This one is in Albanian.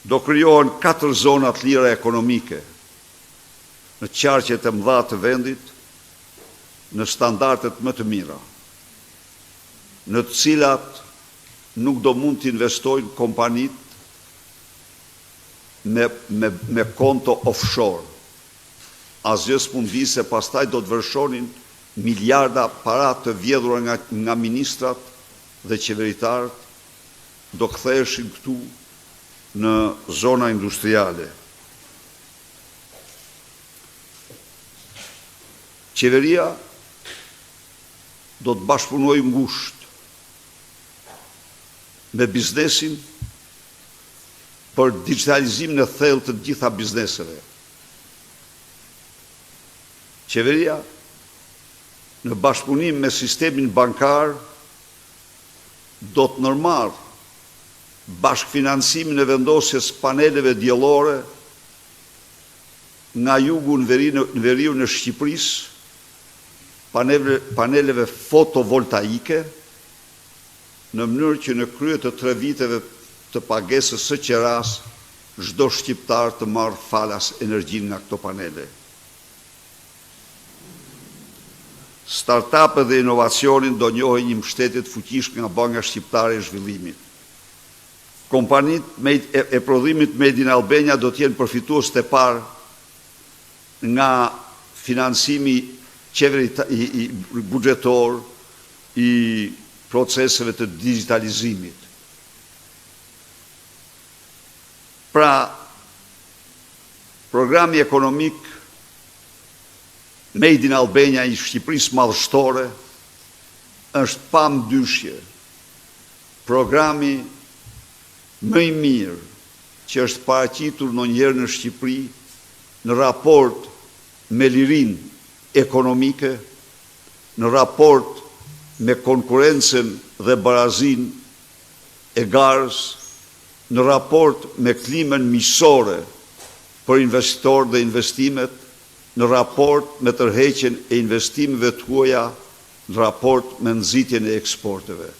do krijohen 4 zona të lira ekonomike në qarqet e mëdha të vendit, në standardet më të mira, në të cilat nuk do mund të investojnë kompanit me konto offshore. Asgjë s'mund vi se pastaj do të vërshonin miliarda para të vjedhura nga ministrat dhe qeveritarët, do ktheheshin këtu në zona industriale. Qeveria do të bashkëpunojë ngushtë me biznesin për digitalizim në thellë të gjitha bizneseve. Qeveria, në bashkëpunim me sistemin bankar, do të nërmarë bashkëfinancimin e vendosjes paneleve diellore nga jugu në veriu në Shqipërisë, paneleve fotovoltaike, në mënyrë që në krye të 3 viteve të pagesës së qeras, çdo shqiptar të marrë falas energjinë nga këto panele. Startup-et dhe inovacionin do njohin një mbështetje të fuqishme nga Banka Shqiptare e Zhvillimit. Kompanitë e prodhimit Made in Albania do të jenë përfitues të parë nga financimi buxhetor i proceseve të digitalizimit. Pra, programi ekonomik Made in Albania i Shqipërisë madhështore është pa ndyshje programi më i mirë që është paraqitur ndonjëherë në Shqipëri në raport me lirinë ekonomike, në raport me konkurencën dhe barazin e garës, në raport me klimën miqësore për investitorë dhe investimet, në raport me tërheqjen e investimeve të huaja, në raport me nxitjen e eksporteve.